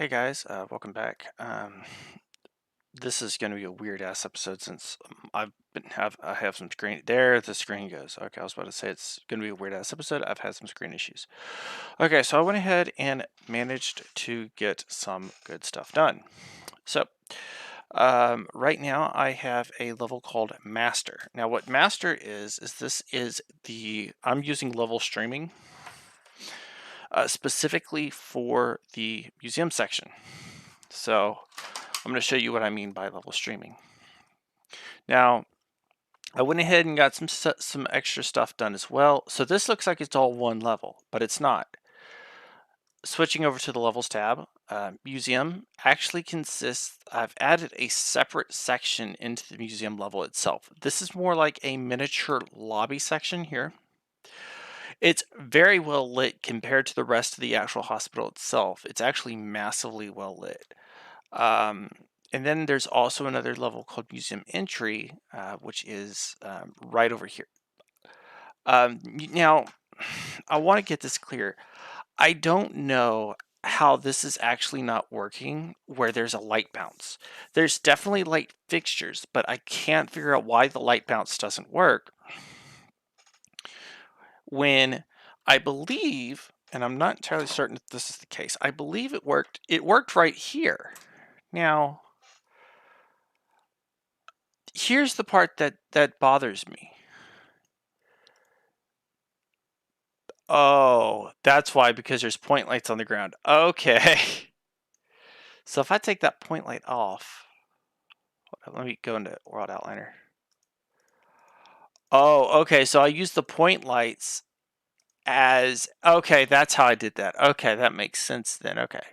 Hey guys, welcome back. This is going to be a weird ass episode since I have some screen there. The screen goes. Okay, I was about to say it's going to be a weird ass episode. I've had some screen issues. Okay, so I went ahead and managed to get some good stuff done. So right now I have a level called Master. Now what Master is this is the I'm using level streaming specifically for the museum section. So I'm going to show you what I mean by level streaming. Now, I went ahead and got some extra stuff done as well. So this looks like it's all one level, but it's not. Switching over to the levels tab, museum actually consists, I've added a separate section into the museum level itself. This is more like a miniature lobby section here. It's very well lit compared to the rest of the actual hospital itself. It's actually massively well lit. Um, and then there's also another level called Museum Entry, which is right over here. Now, I want to get this clear. I don't know how this is actually not working where there's a light bounce. There's definitely light fixtures, but I can't figure out why the light bounce doesn't work when I believe, and I'm not entirely certain if this is the case, I believe it worked. It worked right here. Now, here's the part that bothers me. Oh, that's why, because there's point lights on the ground. Okay. So if I take that point light off, let me go into World Outliner. Oh, okay. So I use the point lights as, okay, that's how I did that. Okay, that makes sense then. Okay.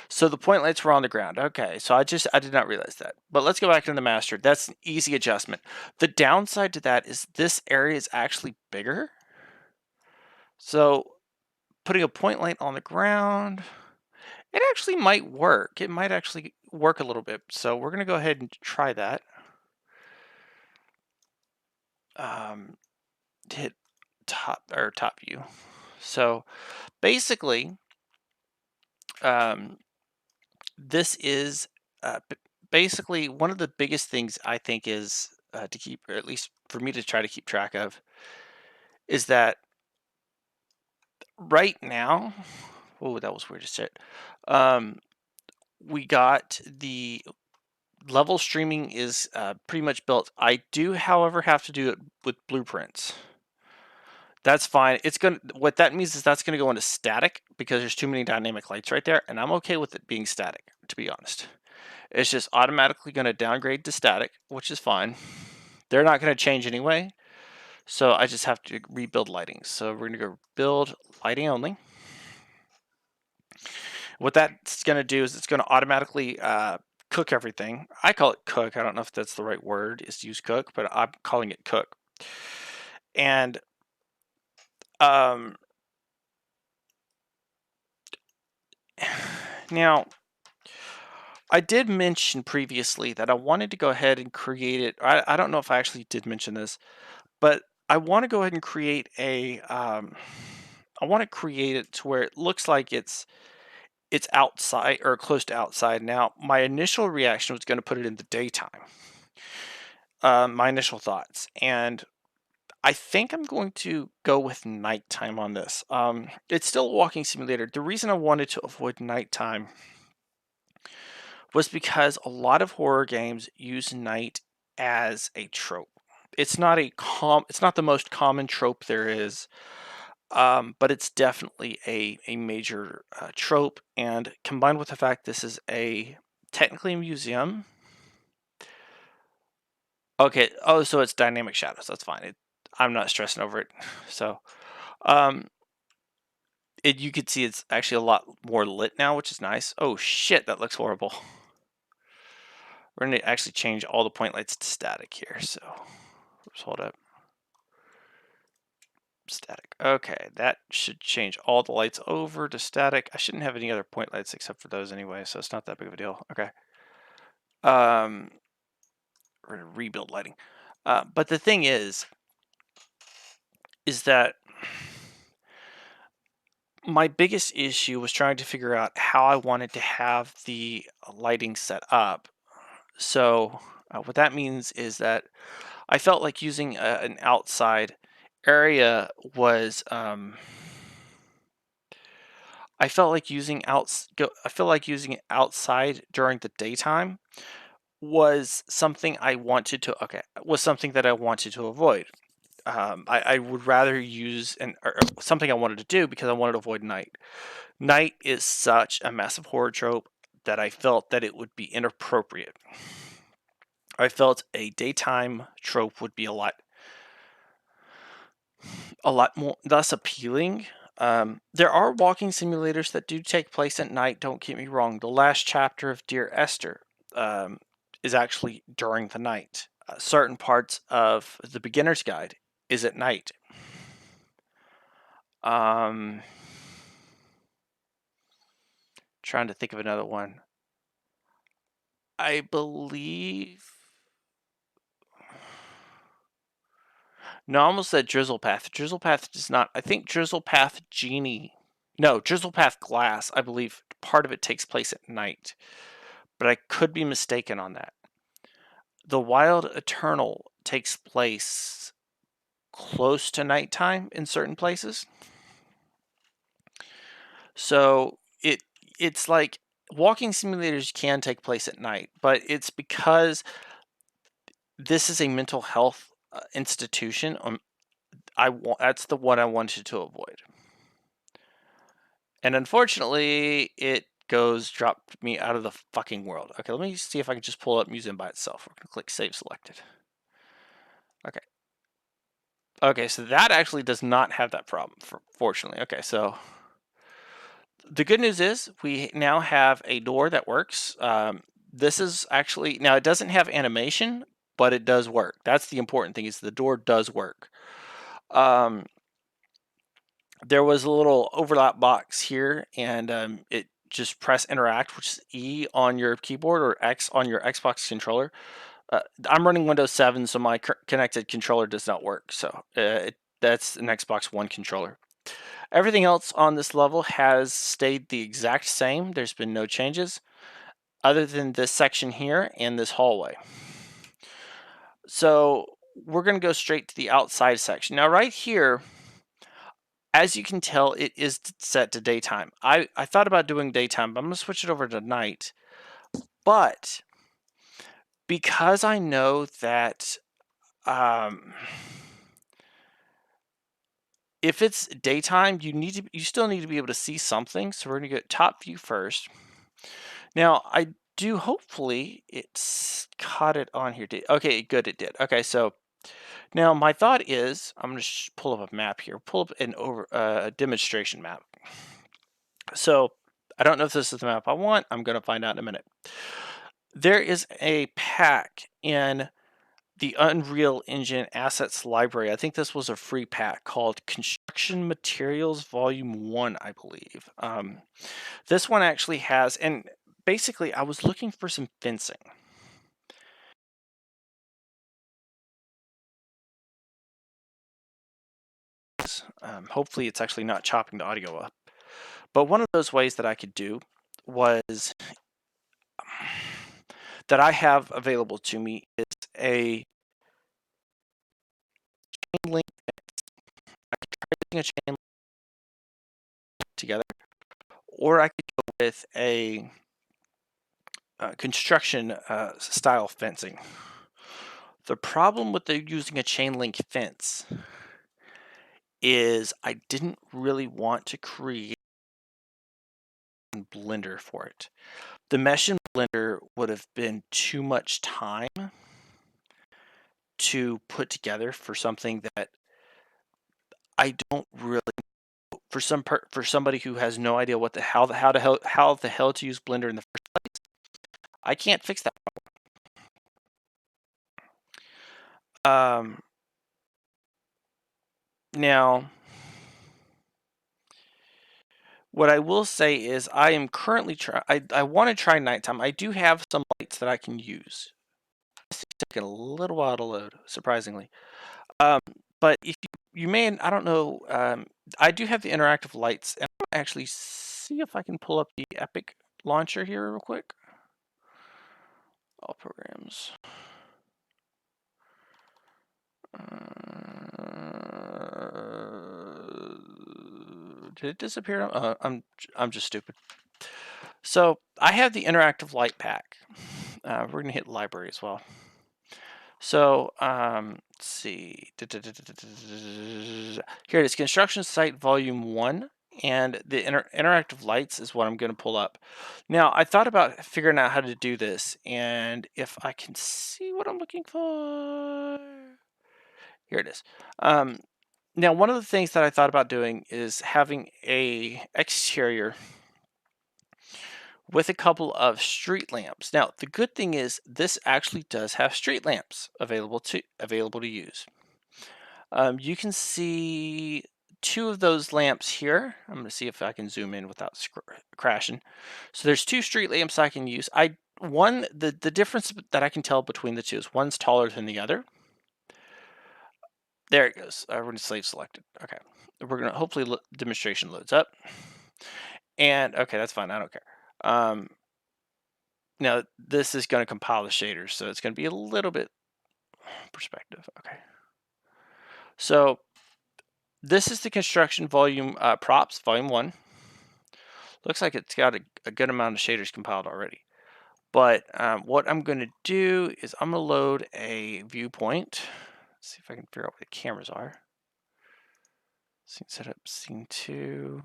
So the point lights were on the ground. Okay, so I did not realize that. But let's go back to the master. That's an easy adjustment. The downside to that is this area is actually bigger. So putting a point light on the ground, it actually might work. It might actually work a little bit. So we're going to go ahead and try that. Hit top view. So basically, this is basically one of the biggest things I think is to keep, or at least for me to try to keep track of, is that right now, oh, that was weird to say. We got the level streaming is pretty much built. I do, however, have to do it with blueprints. That's fine. It's gonna. What that means is that's gonna go into static because there's too many dynamic lights right there, and I'm okay with it being static. To be honest, it's just automatically gonna downgrade to static, which is fine. They're not gonna change anyway, so I just have to rebuild lighting. So we're gonna go build lighting only. What that's gonna do is it's gonna automatically cook everything. I call it cook. I don't know if that's the right word is to use cook, but I'm calling it cook. And um, now I did mention previously that I wanted to go ahead and create it. I don't know if I actually did mention this, but I want to go ahead and create a. I want to create it to where it looks like it's outside or close to outside. Now, my initial reaction was going to put it in the daytime. My initial thoughts, and I think I'm going to go with nighttime on this. It's still a walking simulator. The reason I wanted to avoid nighttime was because a lot of horror games use night as a trope. It's not the most common trope there is, but it's definitely a major trope. And combined with the fact this is a technically a museum. Okay. Oh, so it's dynamic shadows. That's fine. I'm not stressing over it. So, um, you could see it's actually a lot more lit now, which is nice. Oh shit, that looks horrible. We're going to actually change all the point lights to static here. So, oops, hold up. Static. Okay, that should change all the lights over to static. I shouldn't have any other point lights except for those anyway, so it's not that big of a deal. Okay. We're going to rebuild lighting. But the thing is that my biggest issue was trying to figure out how I wanted to have the lighting set up. So what that means is that I felt like using an outside area was I felt like using I feel like using it outside during the daytime was something I wanted to was something that I wanted to avoid. I would rather use something I wanted to do because I wanted to avoid night. Night is such a massive horror trope that I felt that it would be inappropriate. I felt a daytime trope would be a lot more less appealing. There are walking simulators that do take place at night. Don't get me wrong. The last chapter of Dear Esther is actually during the night. Certain parts of the beginner's guide is at night. Trying to think of another one. I believe. No, I almost said Drizzlepath. Drizzlepath does not. I think Drizzlepath Genie. No, Drizzlepath Glass. I believe part of it takes place at night, but I could be mistaken on that. The Wild Eternal takes place close to nighttime in certain places. So it's like walking simulators can take place at night, but it's because this is a mental health institution. That's the one I wanted to avoid, and unfortunately, it dropped me out of the fucking world. Okay, let me see if I can just pull up Museum by itself. We're gonna click Save Selected. Okay. Okay, so that actually does not have that problem, fortunately. Okay, so the good news is we now have a door that works. This is actually, now it doesn't have animation, but it does work. That's the important thing, is the door does work. There was a little overlap box here, and it just press interact, which is E on your keyboard or X on your Xbox controller. I'm running Windows 7, so my connected controller does not work. So that's an Xbox One controller. Everything else on this level has stayed the exact same. There's been no changes other than this section here and this hallway. So we're going to go straight to the outside section. Now right here, as you can tell, it is set to daytime. I thought about doing daytime, but I'm going to switch it over to night. But because I know that if it's daytime, you still need to be able to see something. So we're going to go top view first. Now I do, hopefully it's caught it on here. Okay, good, it did. Okay, so now my thought is I'm going to pull up a map here. Pull up a demonstration map. So I don't know if this is the map I want. I'm going to find out in a minute. There is a pack in the Unreal Engine Assets Library. I think this was a free pack called Construction Materials Volume 1, I believe. This one actually has, and basically I was looking for some fencing. Hopefully it's actually not chopping the audio up. But one of those ways that I could do was, that I have available to me, is a chain link. I could try using a chain link together, or I could go with a construction style fencing. The problem with using a chain link fence is I didn't really want to create a Blender for it. The mesh in Blender would have been too much time to put together for something that I don't really, for somebody who has no idea how the hell to use Blender in the first place. I can't fix that problem. Now, what I will say is I am currently I want to try nighttime. I do have some lights that I can use. It's taking a little while to load, surprisingly. But if you may, I don't know, I do have the interactive lights, and I'm actually see if I can pull up the Epic launcher here real quick. All programs. Did it disappear? I'm just stupid. So I have the interactive light pack. We're gonna hit library as well. So let's see. Here it is, Construction Site Volume 1, and the interactive lights is what I'm going to pull up. Now, I thought about figuring out how to do this, and if I can see what I'm looking for. Here it is. Now, one of the things that I thought about doing is having a exterior with a couple of street lamps. Now, the good thing is this actually does have street lamps available to use. You can see two of those lamps here. I'm going to see if I can zoom in without crashing. So there's two street lamps I can use. The difference that I can tell between the two is one's taller than the other. There it goes. We're going to slave selected. Okay. We're going to hopefully demonstration loads up. And okay, that's fine. I don't care. Now this is going to compile the shaders, so it's going to be a little bit perspective. Okay. So this is the construction volume props, volume 1. Looks like it's got a good amount of shaders compiled already. But what I'm going to do is I'm going to load a viewpoint. Let's see if I can figure out where the cameras are. Scene setup, scene 2.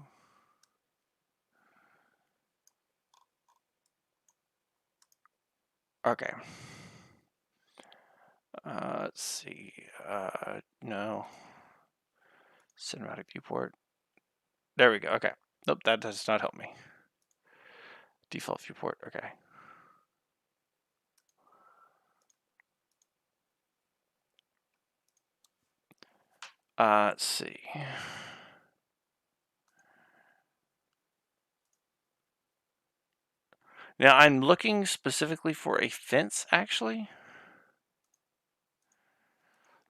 Okay. Let's see. No. Cinematic viewport. There we go. Okay. Nope, that does not help me. Default viewport. Okay. Let's see. Now I'm looking specifically for a fence, actually.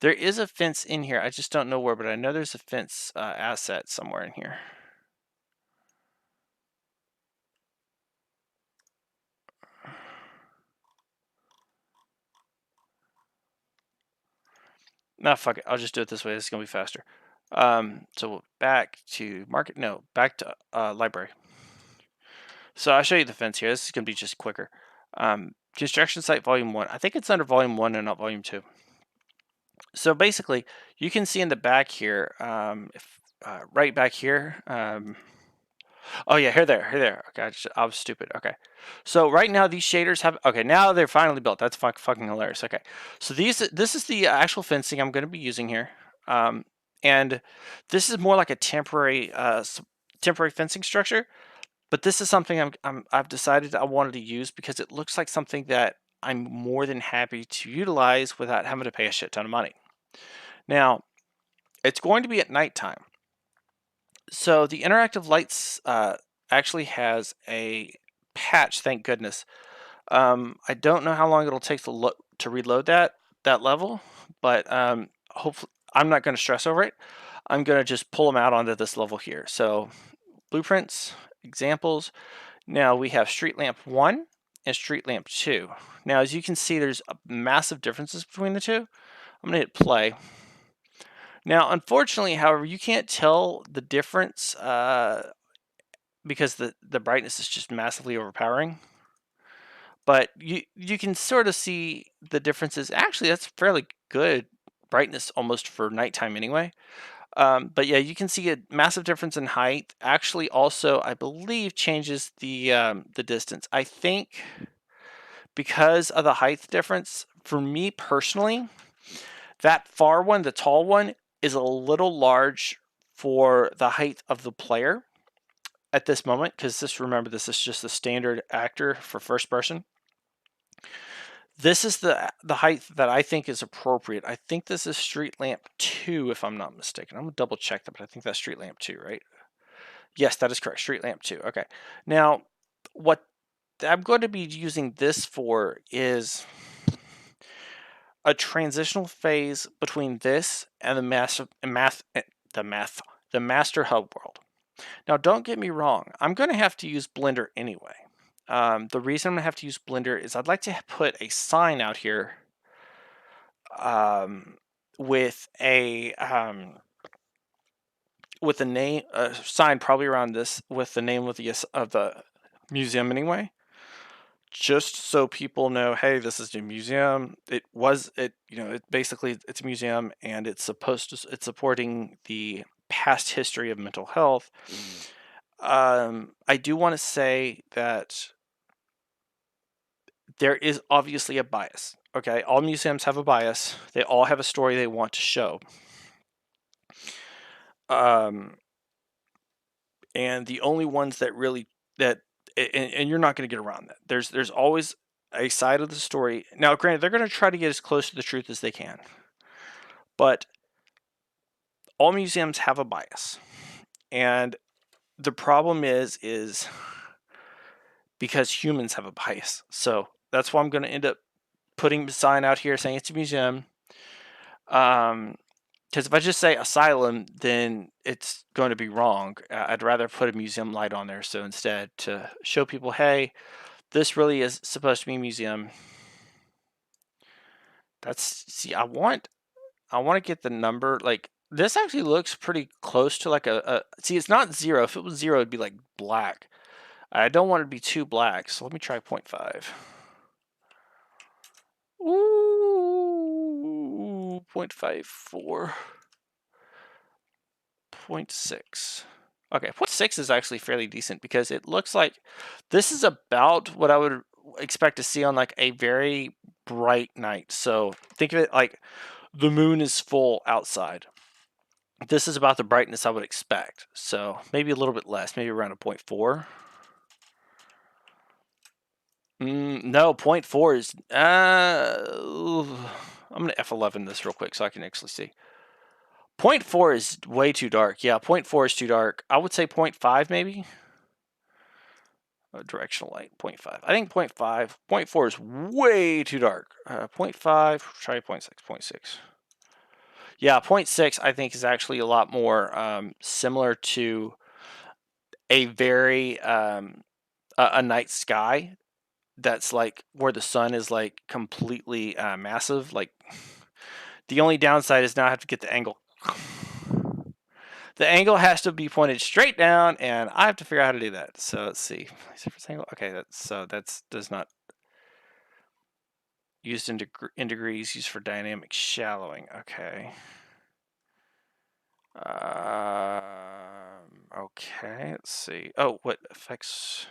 There is a fence in here. I just don't know where, but I know there's a fence asset somewhere in here. No, fuck it. I'll just do it this way. This is going to be faster. So back to market. No, back to library. So I'll show you the fence here. This is going to be just quicker. Construction site volume 1. I think it's under volume 1 and not volume 2. So basically, you can see in the back here, right back here. Oh yeah, here there. Okay, I was stupid. Okay, so right now these shaders have. Okay, now they're finally built. That's fucking hilarious. Okay, so this is the actual fencing I'm going to be using here, and this is more like a temporary fencing structure. But this is something I've decided I wanted to use because it looks like something that I'm more than happy to utilize without having to pay a shit ton of money. Now, it's going to be at nighttime. So the interactive lights actually has a patch, thank goodness. I don't know how long it'll take to reload that level, but hopefully I'm not going to stress over it. I'm going to just pull them out onto this level here. So blueprints, examples. Now we have street lamp 1 and street lamp 2. Now as you can see, there's massive differences between the two. I'm going to hit play. Now, unfortunately, however, you can't tell the difference because the brightness is just massively overpowering. But you can sort of see the differences. Actually, that's fairly good brightness almost for nighttime anyway. But yeah, you can see a massive difference in height. Actually, also, I believe changes the distance. I think because of the height difference, for me personally, that far one, the tall one, is a little large for the height of the player at this moment, because remember, this is just the standard actor for first person. This is the height that I think is appropriate. I think this is street lamp 2, if I'm not mistaken. I'm gonna double check that, but I think that's street lamp 2, right? Yes, that is correct. Street lamp 2. Okay. Now, what I'm going to be using this for is a transitional phase between this and the master hub world. Now, don't get me wrong. I'm going to have to use Blender anyway. The reason I'm going to have to use Blender is I'd like to put a sign out here with a name, a sign probably around this with the name of the museum anyway, just so people know, hey, this is a museum. It basically it's a museum and it's supporting the past history of mental health. I do want to say that there is obviously a bias. Okay, all museums have a bias. They all have a story they want to show. And the only ones that really and you're not going to get around that. There's always a side of the story. Now, granted, they're going to try to get as close to the truth as they can, but all museums have a bias, and the problem is because humans have a bias. So that's why I'm going to end up putting a sign out here saying it's a museum. Because if I just say asylum, then it's going to be wrong. I'd rather put a museum light on there. So instead, to show people, hey, this really is supposed to be a museum. I want to get the number. Like, this actually looks pretty close to like see, it's not 0. If it was 0, it'd be like black. I don't want it to be too black, so let me try 0.5. Ooh, 0.54. 0.6. Okay, 0.6 is actually fairly decent because it looks like this is about what I would expect to see on like a very bright night. So think of it like the moon is full outside. This is about the brightness I would expect. So maybe a little bit less, maybe around a 0.4. No, 0.4 is... I'm going to F11 this real quick so I can actually see. 0.4 is way too dark. Yeah, 0.4 is too dark. I would say 0.5 maybe. Directional light, 0.5. I think 0.5. 0.4 is way too dark. 0.5, try 0.6, 0.6. Yeah, 0.6 I think is actually a lot more similar to a very a night sky that's like where the sun is like completely massive. Like, the only downside is now I have to get the angle. The angle has to be pointed straight down, and I have to figure out how to do that. So let's see. Okay, that does not used in degrees, used for dynamic shallowing. Okay. Okay, let's see. Oh, what affects...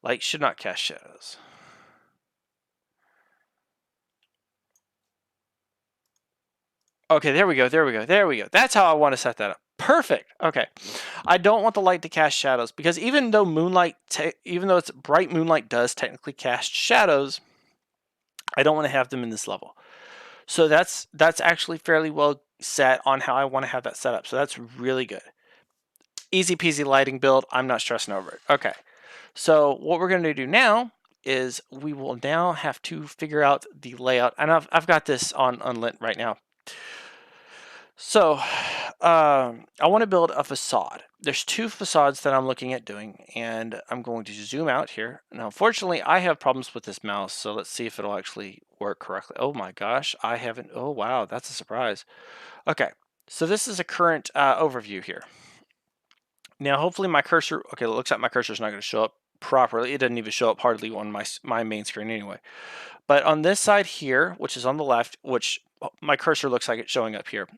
Light should not cast shadows. Okay, there we go. That's how I want to set that up. Perfect. Okay. I don't want the light to cast shadows because even though it's bright moonlight does technically cast shadows, I don't want to have them in this level. So that's actually fairly well set on how I want to have that set up. So that's really good. Easy peasy lighting build. I'm not stressing over it. Okay. So what we're going to do now is we will now have to figure out the layout. And I've got this on Unlit right now. So I want to build a facade. There's 2 facades that I'm looking at doing, and I'm going to zoom out here. Now, unfortunately, I have problems with this mouse, so let's see if it'll actually work correctly. Oh my gosh, I haven't. Oh wow, that's a surprise. Okay, so this is a current overview here. Now, hopefully my cursor, okay, it looks like my cursor is not going to show up properly. It doesn't even show up hardly on my main screen anyway. But on this side here, which is on the left, which my cursor looks like it's showing up here,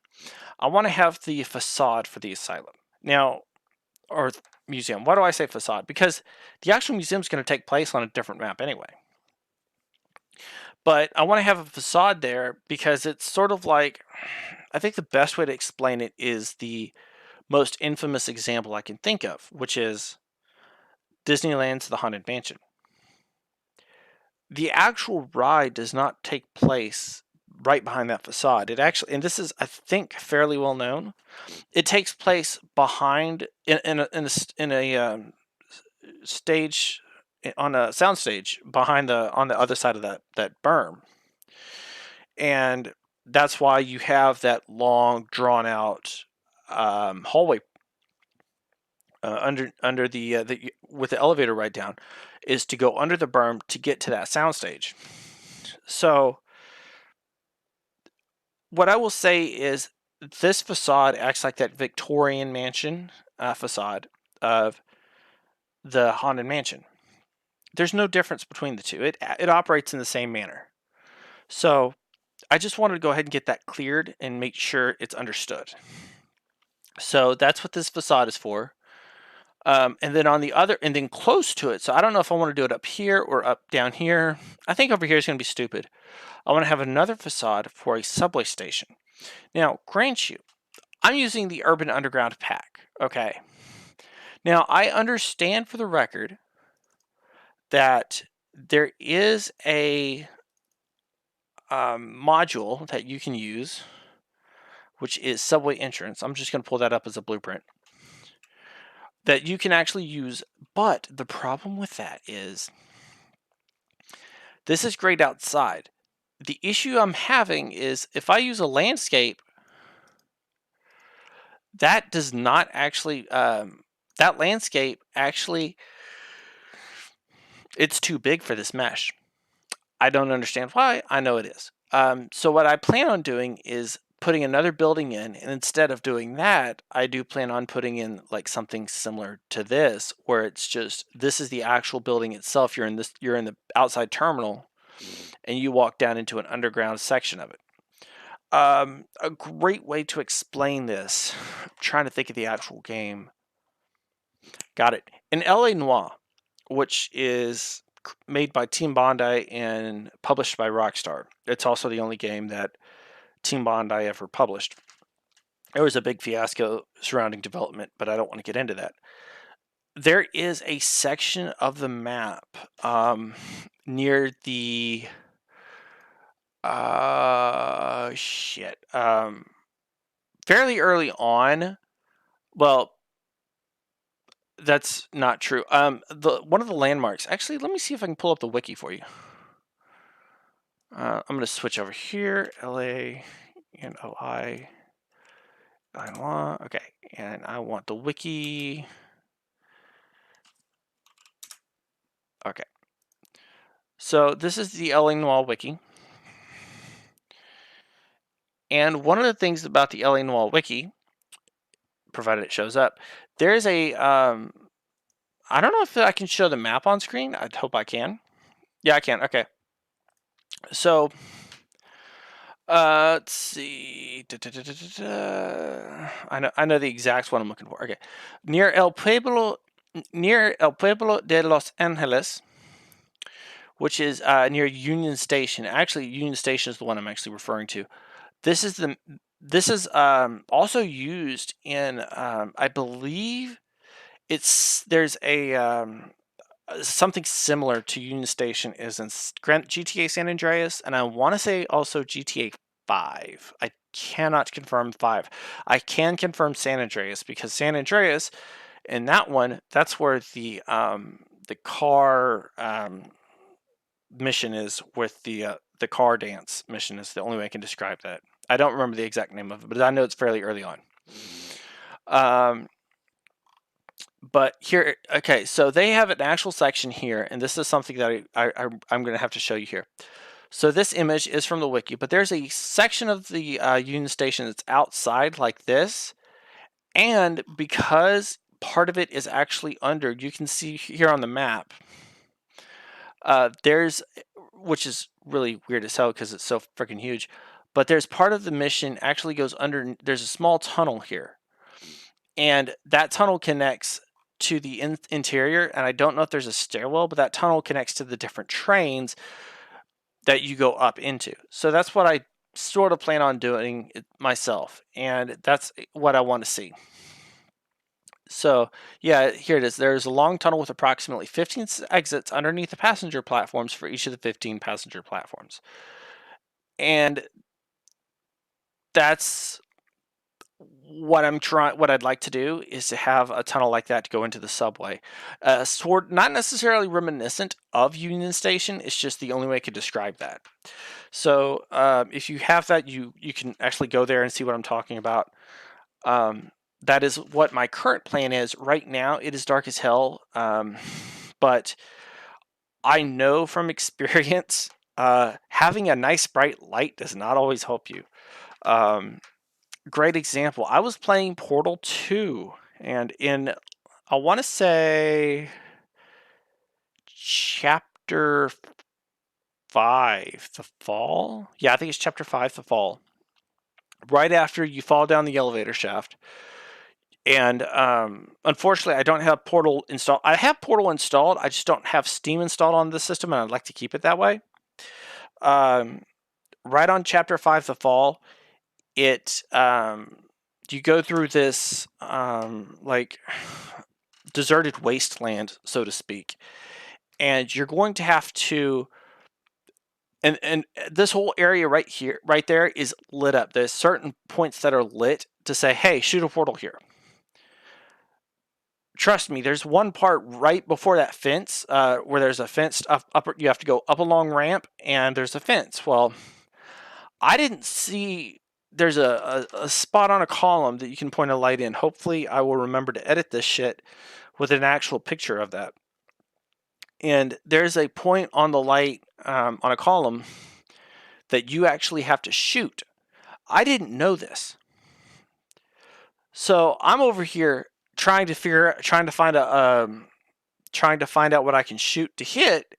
I want to have the facade for the asylum. Now, or museum. Why do I say facade? Because the actual museum is going to take place on a different map anyway. But I want to have a facade there because it's sort of like, I think the best way to explain it is the most infamous example I can think of, which is Disneyland's The Haunted Mansion. The actual ride does not take place right behind that facade. It actually, and this is, I think, fairly well known, it takes place behind in a stage, on a sound stage behind on the other side of that berm, and that's why you have that long drawn out hallway under the with the elevator ride down, is to go under the berm to get to that soundstage. So what I will say is this facade acts like that Victorian mansion facade of the Haunted Mansion. There's no difference between the two. It operates in the same manner. So I just wanted to go ahead and get that cleared and make sure it's understood. So that's what this facade is for. And then on the other, and then close to it. So I don't know if I want to do it up here or up down here. I think over here is going to be stupid. I want to have another facade for a subway station. Now, grant you, I'm using the Urban Underground pack. Okay. Now, I understand for the record that there is a module that you can use, which is Subway Entrance. I'm just going to pull that up as a blueprint that you can actually use. But the problem with that is this is great outside. The issue I'm having is if I use a landscape, that does not actually, that landscape actually, it's too big for this mesh. I don't understand why. I know it is. So what I plan on doing is putting another building in, and instead of doing that, I do plan on putting in like something similar to this, where it's just this is the actual building itself. You're in the outside terminal, and you walk down into an underground section of it. A great way to explain this. I'm trying to think of the actual game. Got it. In L.A. Noire, which is made by Team Bondi and published by Rockstar. It's also the only game that Team Bondi ever published. There was a big fiasco surrounding development, but I don't want to get into that. There is a section of the map near the fairly early on. Well, that's not true. One of the landmarks. Actually, let me see if I can pull up the wiki for you. I'm going to switch over here. LA and OI. Okay, and I want the wiki. Okay. So this is the LA Noire wiki. And one of the things about the LA Noire wiki, provided it shows up, there's a, I don't know if I can show the map on screen. I hope I can. Yeah, I can. Okay. So, let's see. I know the exact one I'm looking for. Okay. Near El Pueblo de Los Angeles, which is near Union Station. Actually, Union Station is the one I'm actually referring to. This is also used in I believe there's a something similar to Union Station is in GTA San Andreas, and I want to say also GTA 5. I cannot confirm 5. I can confirm San Andreas because San Andreas, in that one, that's where the car mission is with the car dance mission is the only way I can describe that. I don't remember the exact name of it, but I know it's fairly early on. But here, okay, so they have an actual section here, and this is something that I'm going to have to show you here. So this image is from the wiki, but there's a section of the Union Station that's outside like this, and because part of it is actually under, you can see here on the map, which is really weird as hell because it's so freaking huge, but there's part of the mission actually goes under, there's a small tunnel here, and that tunnel connects to the interior, and I don't know if there's a stairwell, but that tunnel connects to the different trains that you go up into. So that's what I sort of plan on doing myself, and that's what I want to see. So yeah, here it is. There's a long tunnel with approximately 15 exits underneath the passenger platforms for each of the 15 passenger platforms. And that's what I'd like to do is to have a tunnel like that to go into the subway. Not necessarily reminiscent of Union Station. It's just the only way I could describe that. So if you have that, you can actually go there and see what I'm talking about. that is what my current plan is. Right now, it is dark as hell, but I know from experience, having a nice bright light does not always help you. Um, Great example. I was playing Portal 2, and I want to say, chapter 5, The Fall? Yeah, I think it's chapter 5, The Fall. Right after you fall down the elevator shaft. And unfortunately, I don't have Portal installed. I have Portal installed. I just don't have Steam installed on the system, and I'd like to keep it that way. Um, right on chapter 5, The Fall, it you go through this like deserted wasteland, so to speak, and you're going to have to. And this whole area right here, right there, is lit up. There's certain points that are lit to say, "Hey, shoot a portal here." Trust me, there's one part right before that fence where there's a fence up. You have to go up a long ramp, and there's a fence. Well, I didn't see. There's a spot on a column that you can point a light in. Hopefully, I will remember to edit this shit with an actual picture of that. And there's a point on the light on a column that you actually have to shoot. I didn't know this. So I'm over here trying to find out what I can shoot to hit,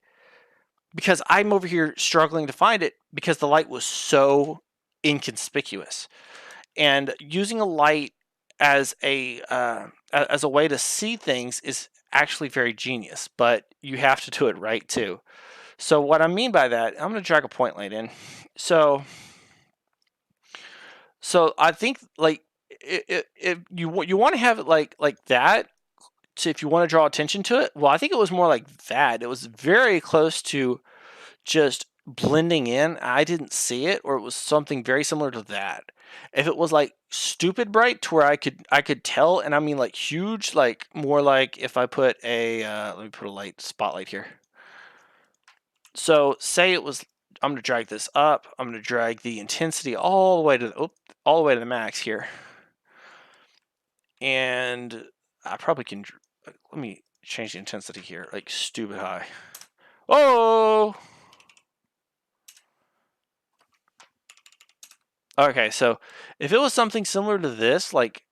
because I'm over here struggling to find it because the light was so inconspicuous. And using a light as a way to see things is actually very genius, but you have to do it right too. So what I mean by that, I'm going to drag a point light in. So I think, like, if you want to have it like that, so if you want to draw attention to it, well, I think it was more like that. It was very close to just blending in. I didn't see it, or it was something very similar to that. If it was like stupid bright to where I could tell, and I mean like huge, like more like if I put a let me put a spotlight here. So say it was, I'm going to drag this up. I'm going to drag the intensity all the way to the max here. And I probably can, let me change the intensity here, like stupid high. Oh! Okay, so if it was something similar to this, like,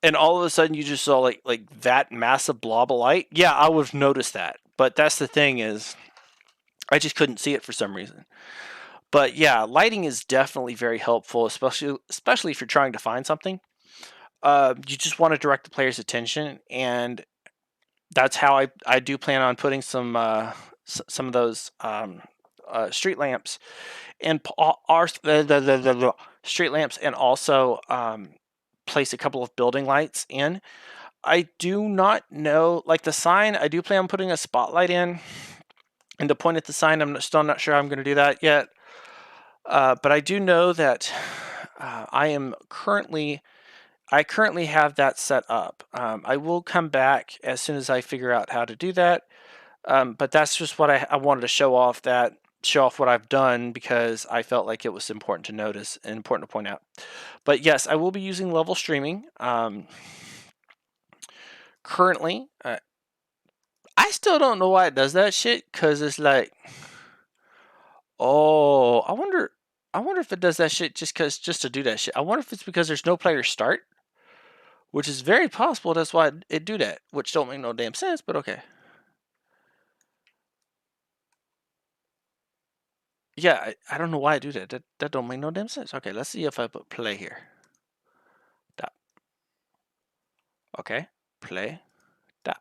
and all of a sudden you just saw like that massive blob of light, yeah, I would have noticed that. But that's the thing, is I just couldn't see it for some reason. But yeah, lighting is definitely very helpful, especially if you're trying to find something. You just want to direct the player's attention, and that's how I do plan on putting some of those street lamps and our street lamps, and also place a couple of building lights in. I do not know, like the sign, I do plan on putting a spotlight in and to point at the sign. I'm still not sure how I'm going to do that yet. But I do know that I currently have that set up. I will come back as soon as I figure out how to do that. But that's just what I wanted to show off what I've done, because I felt like it was important to notice and important to point out. But yes, I will be using level streaming. Currently, I still don't know why it does that shit, because it's like, oh, I wonder if it does that shit just to do that shit. I wonder if it's because there's no player start, which is very possible. That's why it do that, which don't make no damn sense, but okay. Yeah, I don't know why I do that. That don't make no damn sense. Okay, let's see if I put play here. That. Okay, play. That.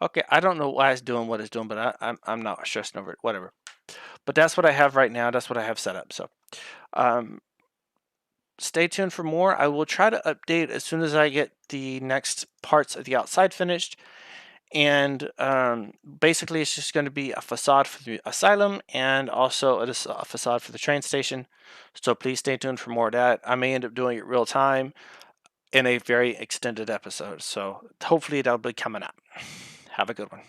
Okay, I don't know why it's doing what it's doing, but I'm not stressing over it. Whatever. But that's what I have right now. That's what I have set up. So, um, stay tuned for more. I will try to update as soon as I get the next parts of the outside finished. And basically, it's just going to be a facade for the asylum, and also a facade for the train station. So please stay tuned for more of that. I may end up doing it real time in a very extended episode. So hopefully that'll be coming up. Have a good one.